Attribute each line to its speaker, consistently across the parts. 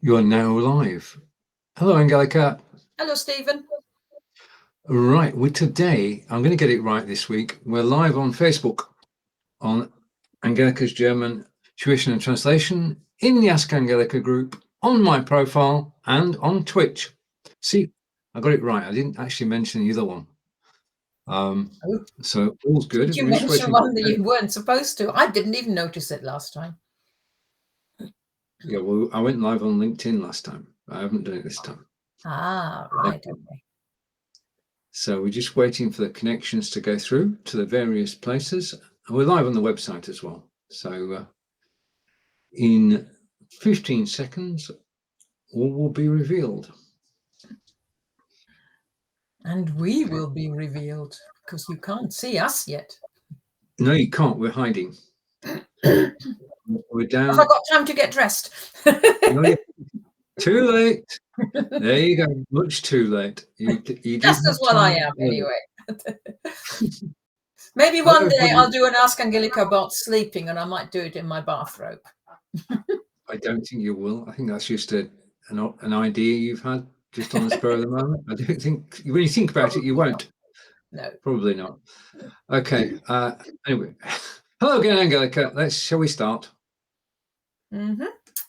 Speaker 1: You are now live. Hello, Angelika.
Speaker 2: Hello, Stephen.
Speaker 1: Right, today, I'm going to get it right this week. We're live on Facebook on Angelika's German Tuition and Translation, in the Ask Angelika group, on my profile, and on Twitch. See, I got it right. I didn't actually mention the other one. So all's good.
Speaker 2: Did you mention one that you weren't supposed to? I didn't even notice it last time.
Speaker 1: Yeah, well, I went live on LinkedIn last time. I haven't done it this time.
Speaker 2: Ah, right. Okay.
Speaker 1: So we're just waiting for the connections to go through to the various places. And we're live on the website as well. So in 15 seconds, all will be revealed.
Speaker 2: And we will be revealed because you can't see us yet.
Speaker 1: No, you can't. We're hiding. We're down.
Speaker 2: Have I got time to get dressed?
Speaker 1: No, too late. There you go. Much too late. You
Speaker 2: Just as well I am, anyway. Maybe one day I'll do an Ask Angelika about sleeping, and I might do it in my bathrobe.
Speaker 1: I don't think you will. I think that's just an idea you've had just on the spur of the moment. I don't think, when you think about it, you won't.
Speaker 2: No,
Speaker 1: probably not. Okay. Anyway, hello again, Angelika. Shall we start?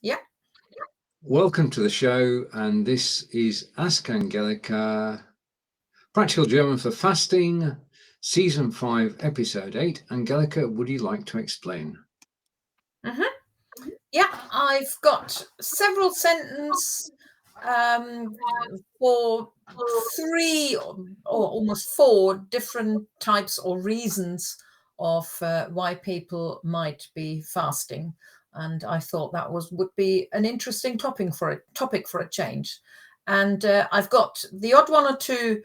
Speaker 2: Yeah.
Speaker 1: Welcome to the show, and this is Ask Angelika, Practical German for Fasting, Season 5, Episode 8. Angelika, would you like to explain?
Speaker 2: Yeah, I've got several sentences for 3 or almost 4 different types or reasons of why people might be fasting, and I thought that would be an interesting topic for a change. And I've got the odd 1 or 2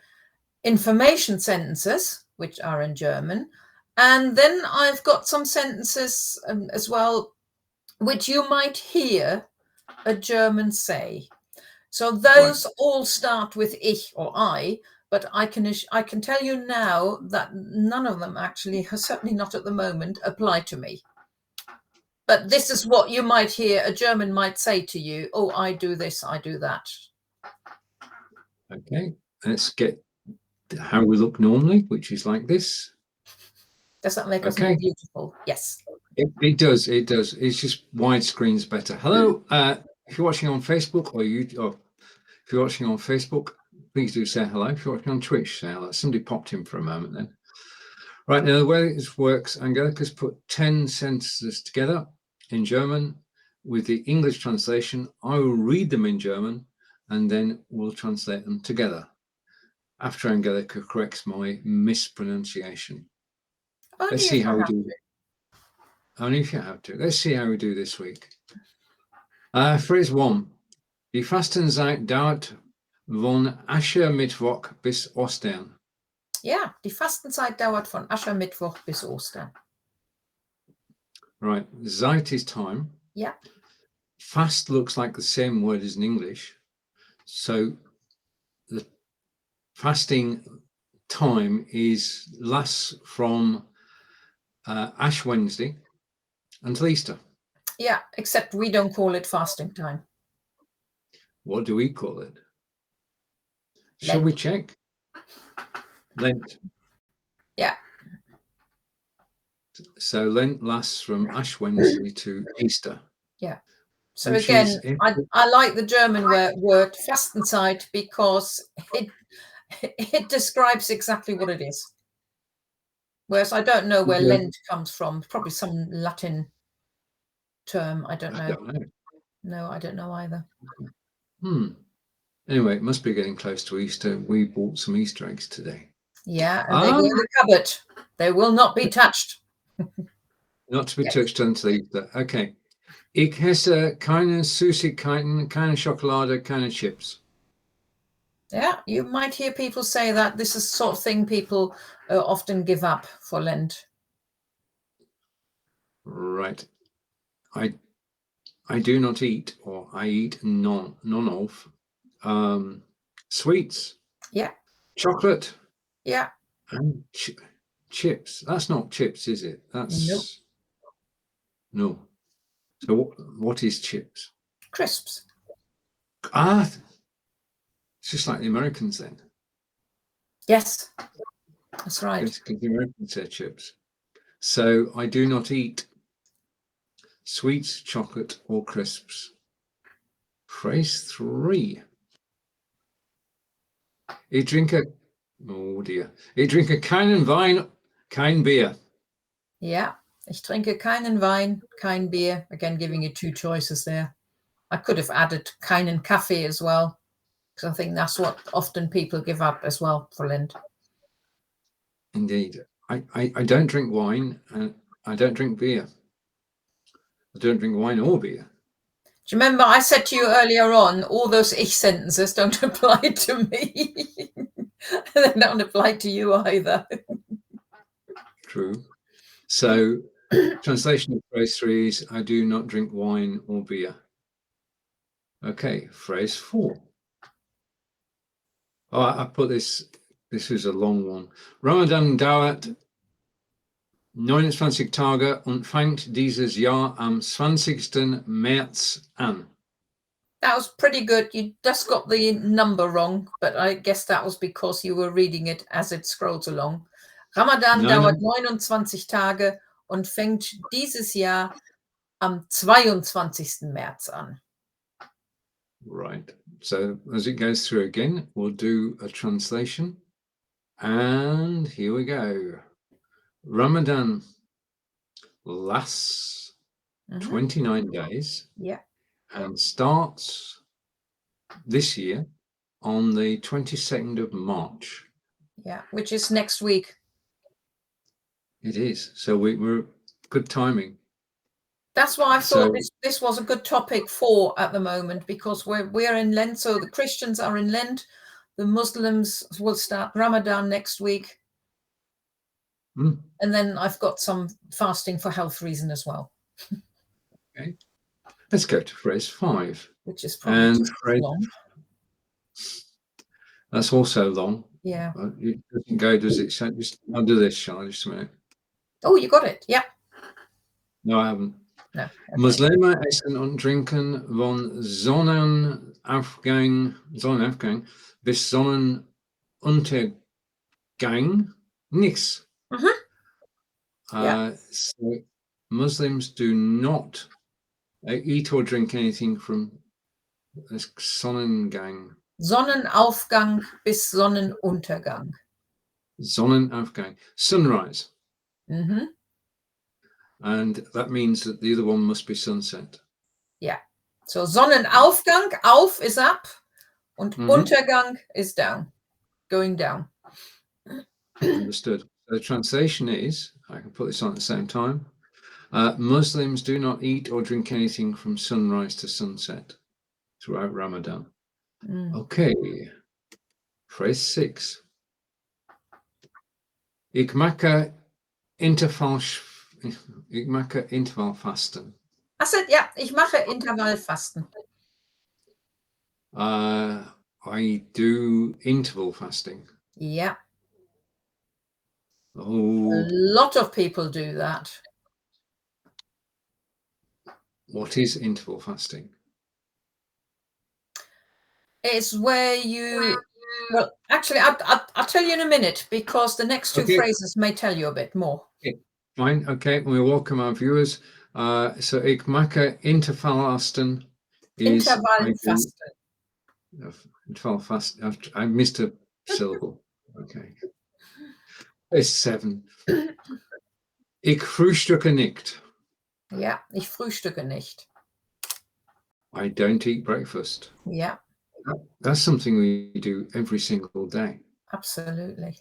Speaker 2: information sentences which are in German, and then I've got some sentences as well which you might hear a German say. So those all start with ich or I, but I can tell you now that none of them actually, certainly not at the moment, apply to me. But this is what you might hear a German might say to you: oh, I do this, I do that.
Speaker 1: Okay, let's get how we look normally, which is like this.
Speaker 2: Does that make us more beautiful? Yes.
Speaker 1: It does. It does. It's just widescreen's better. Hello. If you're watching on Facebook if you're watching on Facebook, please do say hello. If you're watching on Twitch, say hello. Somebody popped in for a moment then. Right, now the way this works, Angelika's put 10 sentences together in German with the English translation. I will read them in German and then we'll translate them together after Angelika corrects my mispronunciation. Let's see how we do. Only if you have to. Let's see how we do this week. Phrase 1. Die Fastenzeit dauert von Aschermittwoch bis Ostern.
Speaker 2: Ja, die Fastenzeit dauert von Aschermittwoch bis Ostern.
Speaker 1: Right. Zeit is time.
Speaker 2: Yeah.
Speaker 1: Fast looks like the same word as in English. So the fasting time lasts from Ash Wednesday until Easter.
Speaker 2: Yeah, except we don't call it fasting time.
Speaker 1: What do we call it?
Speaker 2: Lent.
Speaker 1: Shall we check? Lent.
Speaker 2: Yeah.
Speaker 1: So Lent lasts from Ash Wednesday to Easter.
Speaker 2: Yeah. So again, I like the German word Fastenzeit because it describes exactly what it is. Whereas I don't know where Lent comes from. Probably some Latin term. I don't know. No, I don't know either.
Speaker 1: Anyway, it must be getting close to Easter. We bought some Easter eggs today.
Speaker 2: Yeah, and they go in the cupboard. They will not be touched.
Speaker 1: Not to be touched until Easter. Okay. Ich esse keine Süßigkeiten, keine Schokolade, keine Chips.
Speaker 2: Yeah, you might hear people say that. This is the sort of thing people often give up for Lent.
Speaker 1: Right. I do not eat, or I eat none of sweets.
Speaker 2: Yeah.
Speaker 1: Chocolate.
Speaker 2: Yeah.
Speaker 1: And chips. That's not chips, is it? That's no. So what is chips?
Speaker 2: Crisps.
Speaker 1: It's just like the Americans then.
Speaker 2: Yes, that's right.
Speaker 1: Because the Americans say chips. So I do not eat sweets, chocolate, or crisps. Phrase 3. Ich trinke, oh dear. Ich trinke keinen Wein, kein Bier.
Speaker 2: Yeah, ich trinke keinen Wein, kein Bier. Again, giving you 2 choices there. I could have added keinen Kaffee as well, because I think that's what often people give up as well for Lent.
Speaker 1: Indeed. I don't drink wine and I don't drink beer. I don't drink wine or beer.
Speaker 2: Do you remember I said to you earlier on, all those ich sentences don't apply to me. They don't apply to you either.
Speaker 1: True. So translation of phrase 3 is I do not drink wine or beer. Okay, phrase 4. Oh, I put this is a long one. Ramadan dauert 29 Tage und fängt dieses Jahr am 20. März an.
Speaker 2: That was pretty good. You just got the number wrong, but I guess that was because you were reading it as it scrolls along. Ramadan dauert 29 Tage und fängt dieses Jahr am 22. März an.
Speaker 1: Right. So as it goes through again, we'll do a translation. And here we go. Ramadan lasts 29 days.
Speaker 2: Yeah.
Speaker 1: And starts this year on the 22nd of March.
Speaker 2: Yeah, which is next week.
Speaker 1: It is. So we're good timing.
Speaker 2: That's why I thought this was a good topic for at the moment, because we're in Lent. So the Christians are in Lent. The Muslims will start Ramadan next week. And then I've got some fasting for health reason as well.
Speaker 1: Okay. Let's go to phrase 5.
Speaker 2: Which is probably
Speaker 1: phrase
Speaker 2: long.
Speaker 1: That's also long.
Speaker 2: Yeah.
Speaker 1: It doesn't go, does it? I'll do this, shall I? Just a minute.
Speaker 2: Oh, you got it. Yeah.
Speaker 1: No, I haven't.
Speaker 2: No. Okay.
Speaker 1: Muslime essen und trinken von Sonnenaufgang bis Sonnenuntergang nichts. So Muslims do not eat or drink anything from Sonnengang.
Speaker 2: Sonnenaufgang bis Sonnenuntergang.
Speaker 1: Sonnenaufgang. Sunrise. And that means that the other one must be sunset.
Speaker 2: Yeah. So Sonnenaufgang, auf is up, und Untergang is down, going down.
Speaker 1: Understood. The translation is, I can put this on at the same time, Muslims do not eat or drink anything from sunrise to sunset throughout Ramadan. Okay. Phrase 6. Ich mache Intervallfasten.
Speaker 2: I said, yeah, ich mache Intervallfasten.
Speaker 1: I do interval fasting.
Speaker 2: Yeah.
Speaker 1: Oh.
Speaker 2: A lot of people do that.
Speaker 1: What is interval fasting?
Speaker 2: It's where you, well, actually, I'll tell you in a minute, because the next 2 phrases may tell you a bit more.
Speaker 1: Okay. Fine. Okay. We welcome our viewers. So ich mache Intervallfasten is
Speaker 2: Intervallfasten.
Speaker 1: Intervallfasten. I missed a syllable. Okay. It's 7. Ich frühstücke nicht.
Speaker 2: Yeah, ich frühstücke nicht.
Speaker 1: I don't eat breakfast.
Speaker 2: Yeah.
Speaker 1: That's something we do every single day.
Speaker 2: Absolutely.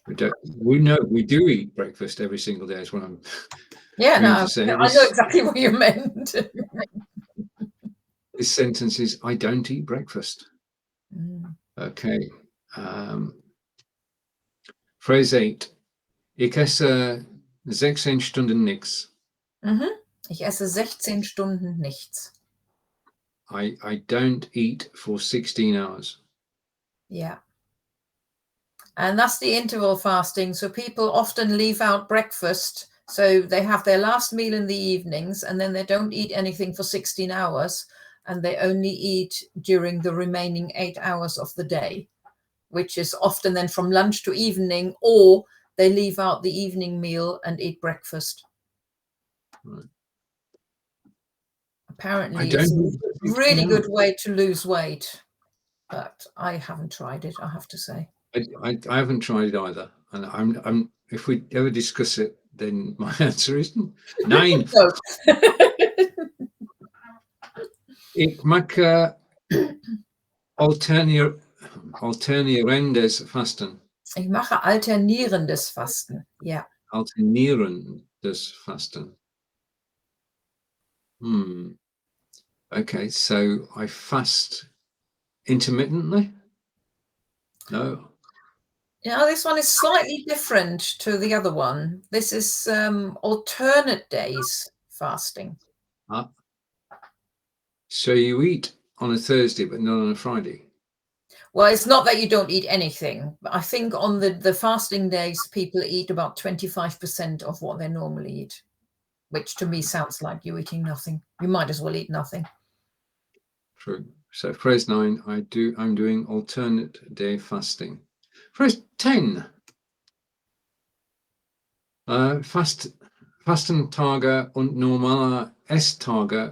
Speaker 1: We know we do eat breakfast every single day. Is what I'm.
Speaker 2: Yeah, no, I know exactly what you meant.
Speaker 1: This sentence is, I don't eat breakfast. Okay. Phrase 8. Ich esse 16 Stunden nichts.
Speaker 2: Ich esse 16 Stunden nichts.
Speaker 1: I don't eat for 16 hours.
Speaker 2: Yeah. And that's the interval fasting. So people often leave out breakfast. So they have their last meal in the evenings, and then they don't eat anything for 16 hours. and they only eat during the remaining 8 hours of the day, which is often then from lunch to evening, or they leave out the evening meal and eat breakfast.
Speaker 1: Right.
Speaker 2: Apparently, it's a really good way to lose weight, but I haven't tried it, I have to say.
Speaker 1: I haven't tried it either, and I'm if we ever discuss it, then my answer is nein.
Speaker 2: No.
Speaker 1: Ich mache alternierendes Fasten.
Speaker 2: Ich mache alternierendes Fasten. Ja.
Speaker 1: Alternierendes Fasten. Okay, so I fast intermittently? No.
Speaker 2: Yeah, this one is slightly different to the other one. This is alternate days fasting.
Speaker 1: So you eat on a Thursday, but not on a Friday?
Speaker 2: Well, it's not that you don't eat anything. I think on the fasting days, people eat about 25% of what they normally eat, which to me sounds like you eating nothing. You might as well eat nothing.
Speaker 1: True. So phrase 9, I'm doing alternate day fasting. Phrase 10. Fastentage und normale Esstage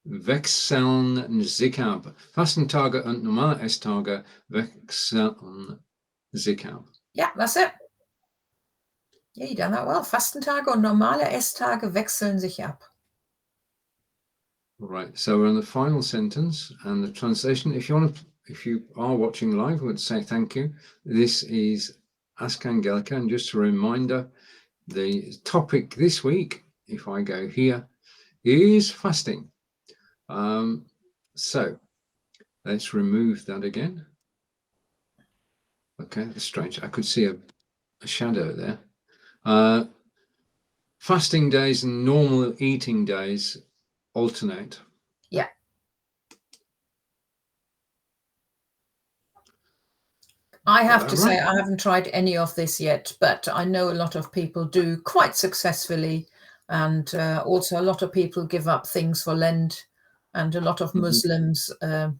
Speaker 1: wechseln sich ab. Fastentage und normale Esstage wechseln sich ab.
Speaker 2: Yeah, that's it. Yeah, you done that well. Fastentage und normale Esstage wechseln sich ab.
Speaker 1: Right, so we're on the final sentence and the translation. If you are watching live, I would say thank you. This is Ask Angelika, and just a reminder, the topic this week, if I go here, is fasting. So let's remove that again. Okay, that's strange. I could see a shadow there. Fasting days and normal eating days alternate.
Speaker 2: Yeah. I have to say, I haven't tried any of this yet, but I know a lot of people do quite successfully. And also a lot of people give up things for Lent, and a lot of Muslims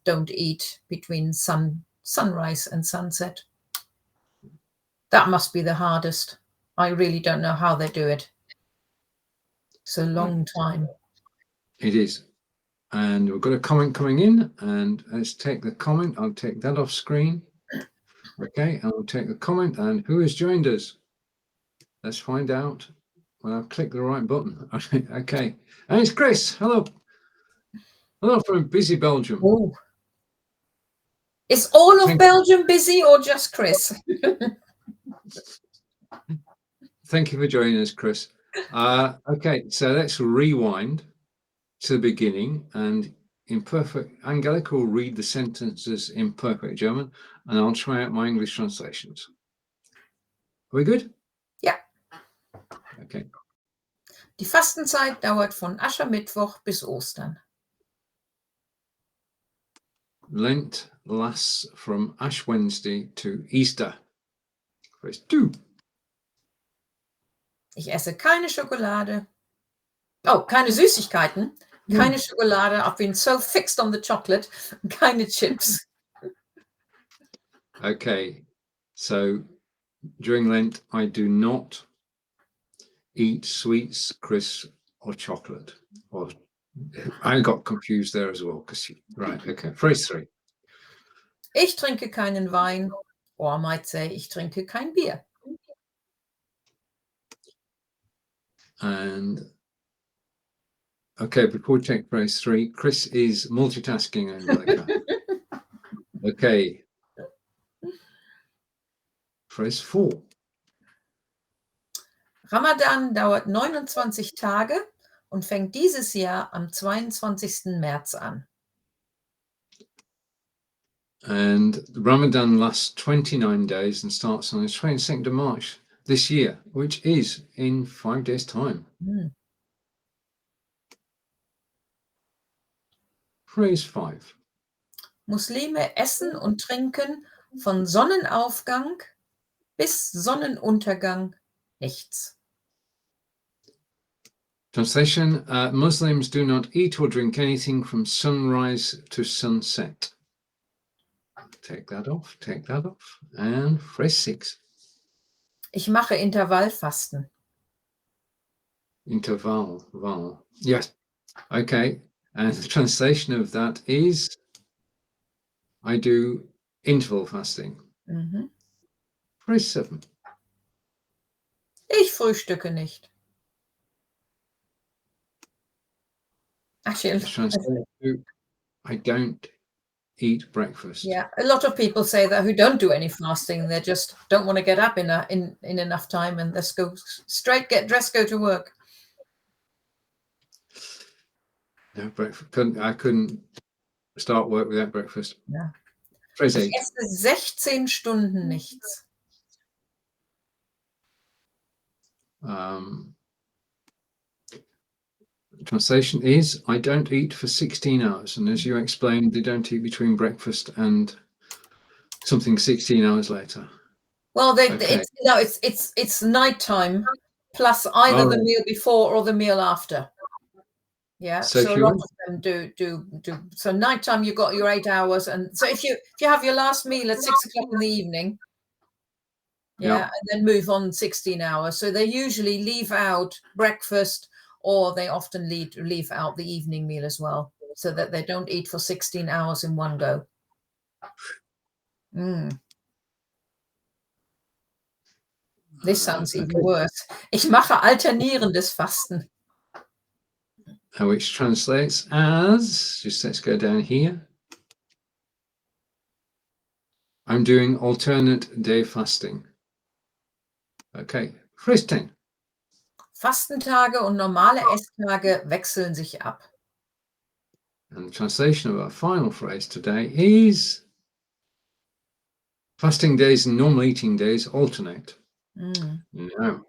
Speaker 2: don't eat between sunrise and sunset. That must be the hardest. I really don't know how they do it. It's a long time.
Speaker 1: It is. And we've got a comment coming in, and let's take the comment. I'll take that off screen. Okay, and I'll take the comment. And who has joined us? Let's find out when I've clicked the right button. Okay, and it's Chris. Hello. Hello from busy Belgium.
Speaker 2: Ooh. Is all of Belgium busy or just Chris?
Speaker 1: Thank you for joining us, Chris. Okay, so let's rewind to the beginning, and in perfect, Angelika will read the sentences in perfect German, and I'll try out my English translations. Are we good?
Speaker 2: Ja.
Speaker 1: Okay.
Speaker 2: Die Fastenzeit dauert von Aschermittwoch bis Ostern.
Speaker 1: Lent lasts from Ash Wednesday to Easter. Phrase 2.
Speaker 2: Ich esse keine Schokolade. Oh, keine Süßigkeiten. Keine Schokolade. I've been so fixed on the chocolate. Keine chips.
Speaker 1: Okay, so during Lent, I do not eat sweets, crisps, or chocolate. Or I got confused there as well. Right, okay. Phrase 3.
Speaker 2: Ich trinke keinen Wein. Or I might say, ich trinke kein Bier.
Speaker 1: And okay, before we check phrase 3, Chris is multitasking, Angelika. Okay. Phrase 4.
Speaker 2: Ramadan dauert 29 Tage und fängt dieses Jahr am 22. März an.
Speaker 1: And Ramadan lasts 29 days and starts on the 22nd of March this year, which is in 5 days' time. Phrase 5.
Speaker 2: Muslime essen und trinken von Sonnenaufgang bis Sonnenuntergang nichts.
Speaker 1: Translation, Muslims do not eat or drink anything from sunrise to sunset. Take that off, and phrase 6.
Speaker 2: Ich mache Intervallfasten.
Speaker 1: Val. Yes. Okay. And the translation of that is, I do interval fasting.
Speaker 2: Mhm.
Speaker 1: Phrase 7.
Speaker 2: Ich frühstücke nicht. Actually,
Speaker 1: Translation to, I don't eat breakfast.
Speaker 2: yeah, a lot of people say that who don't do any fasting. They just don't want to get up in enough time and just go straight, get dressed, go to work.
Speaker 1: No breakfast. I couldn't start work without breakfast.
Speaker 2: Ja.
Speaker 1: Phrase
Speaker 2: Ich
Speaker 1: 8.
Speaker 2: esse 16 Stunden nichts.
Speaker 1: Translation is, I don't eat for 16 hours. And as you explained, they don't eat between breakfast and something 16 hours later.
Speaker 2: Well,
Speaker 1: Okay.
Speaker 2: it's nighttime plus either the meal before or the meal after. Yeah,
Speaker 1: So
Speaker 2: so
Speaker 1: if
Speaker 2: a
Speaker 1: you
Speaker 2: lot
Speaker 1: want,
Speaker 2: of them do. So nighttime, you got your 8 hours, and so if you have your last meal at 6 o'clock in the evening,
Speaker 1: Yeah.
Speaker 2: and then move on 16 hours. So they usually leave out breakfast, or they often leave out the evening meal as well, so that they don't eat for 16 hours in one go. This sounds even worse. Ich mache alternierendes Fasten.
Speaker 1: Which translates as, just let's go down here. I'm doing alternate day fasting. Okay, phrase 10.
Speaker 2: Fastentage und normale Esstage wechseln sich ab.
Speaker 1: And the translation of our final phrase today is, fasting days and normal eating days alternate. Now,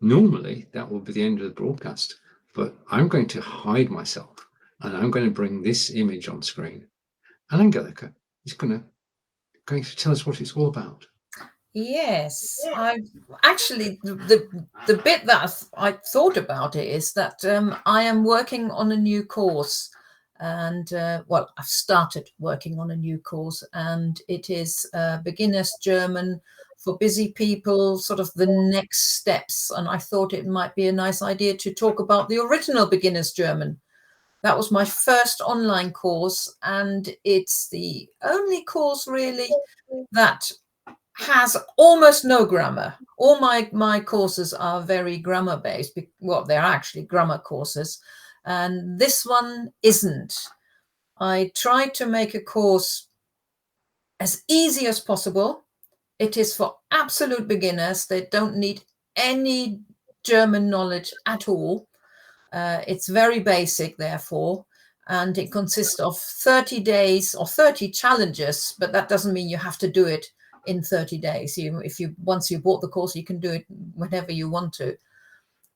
Speaker 1: normally that will be the end of the broadcast, but I'm going to hide myself and I'm going to bring this image on screen. And Angelika is going to tell us what it's all about.
Speaker 2: Yes, I actually the bit that I thought about it is that I am working on a new course, and well, I've started working on a new course, and it is beginner's German for busy people, sort of the next steps. And I thought it might be a nice idea to talk about the original beginner's German. That was my first online course, and it's the only course really that has almost no grammar. All my courses are very grammar based. Well, they're actually grammar courses, and this one isn't. I tried to make a course as easy as possible. It is for absolute beginners. They don't need any German knowledge at all. It's very basic, therefore, and it consists of 30 days or 30 challenges, but that doesn't mean you have to do it in 30 days. Once you bought the course, you can do it whenever you want to.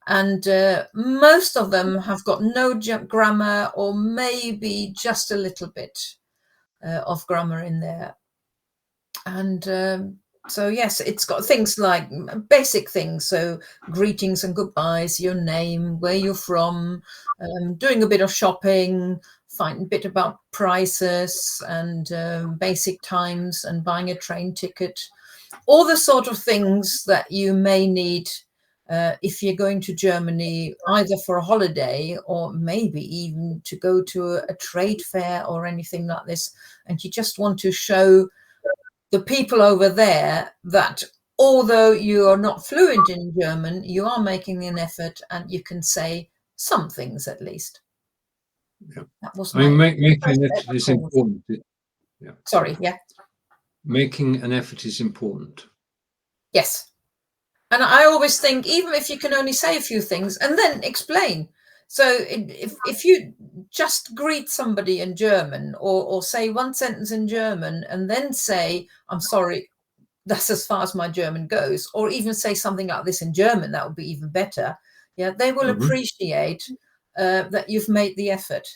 Speaker 2: And most of them have got no grammar, or maybe just a little bit of grammar in there. And so yes, it's got things like basic things, so greetings and goodbyes, your name, where you're from, doing a bit of shopping, find a bit about prices and basic times, and buying a train ticket, all the sort of things that you may need if you're going to Germany, either for a holiday or maybe even to go to a trade fair or anything like this, and you just want to show the people over there that although you are not fluent in German, you are making an effort and you can say some things at least.
Speaker 1: Yeah.
Speaker 2: That was
Speaker 1: making an effort is important. Yeah.
Speaker 2: Sorry, yeah.
Speaker 1: Making an effort is important.
Speaker 2: Yes. And I always think, even if you can only say a few things and then explain. So if you just greet somebody in German, or say one sentence in German and then say, I'm sorry, that's as far as my German goes, or even say something like this in German, that would be even better. Yeah, they will appreciate that you've made the effort.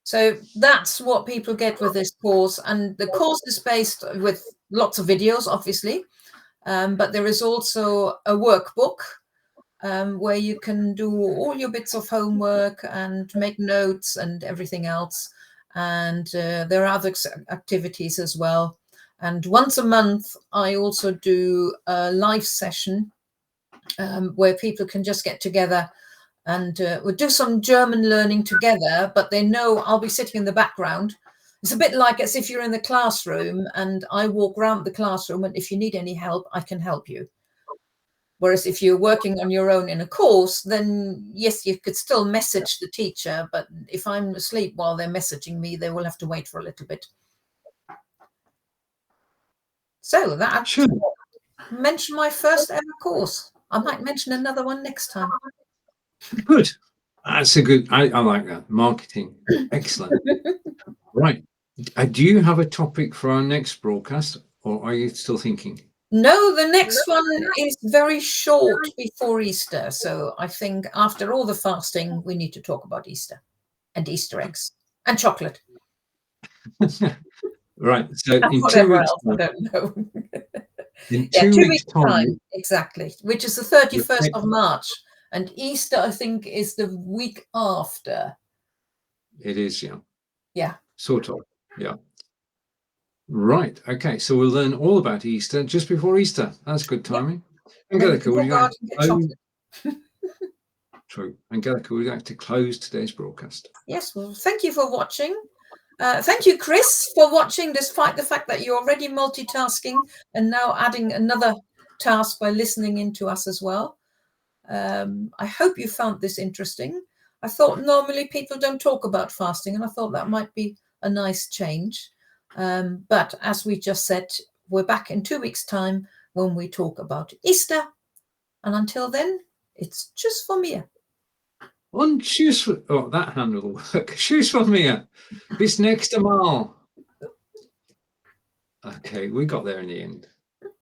Speaker 2: So that's what people get with this course. And the course is based with lots of videos, obviously, but there is also a workbook where you can do all your bits of homework and make notes and everything else. And there are other activities as well. And once a month, I also do a live session where people can just get together and we'll do some German learning together, but they know I'll be sitting in the background. It's a bit like as if you're in the classroom and I walk around the classroom, and if you need any help, I can help you. Whereas if you're working on your own in a course, then yes, you could still message the teacher, but if I'm asleep while they're messaging me, they will have to wait for a little bit. So that
Speaker 1: Sure.
Speaker 2: mention my first ever course. I might mention another one next time.
Speaker 1: Good. That's a good. I like that. Marketing. Excellent. Right. Do you have a topic for our next broadcast, or are you still thinking?
Speaker 2: No, the next one is very short before Easter. So I think after all the fasting, we need to talk about Easter and Easter eggs and chocolate.
Speaker 1: Right. So
Speaker 2: And
Speaker 1: in 2
Speaker 2: whatever
Speaker 1: weeks'
Speaker 2: else, I don't know.
Speaker 1: in
Speaker 2: Yeah,
Speaker 1: 2
Speaker 2: 2
Speaker 1: weeks'
Speaker 2: weeks'
Speaker 1: time,
Speaker 2: time, exactly, which is the 31st
Speaker 1: okay,
Speaker 2: of March. And Easter, I think, is the week after.
Speaker 1: it is, yeah.
Speaker 2: Yeah.
Speaker 1: Sort of. Yeah. Right. Okay. So we'll learn all about Easter just before Easter. That's good timing.
Speaker 2: And then we
Speaker 1: Angelika,
Speaker 2: can
Speaker 1: would
Speaker 2: all
Speaker 1: you
Speaker 2: go
Speaker 1: like
Speaker 2: out
Speaker 1: to
Speaker 2: and get
Speaker 1: close?
Speaker 2: chocolate.
Speaker 1: True. Angelika, would you like to close today's broadcast?
Speaker 2: Yes, well, thank you for watching. Thank you, Chris, for watching, despite the fact that you're already multitasking and now adding another task by listening in to us as well. I hope you found this interesting. I thought normally people don't talk about fasting, and I thought that might be a nice change. But as we just said, we're back in 2 weeks' time when we talk about Easter. And until then, it's tschüss von mir.
Speaker 1: Und tschüss. Oh, that hand will work. Tschüss von mir. Bis nächste Mal. Okay, we got there in the end.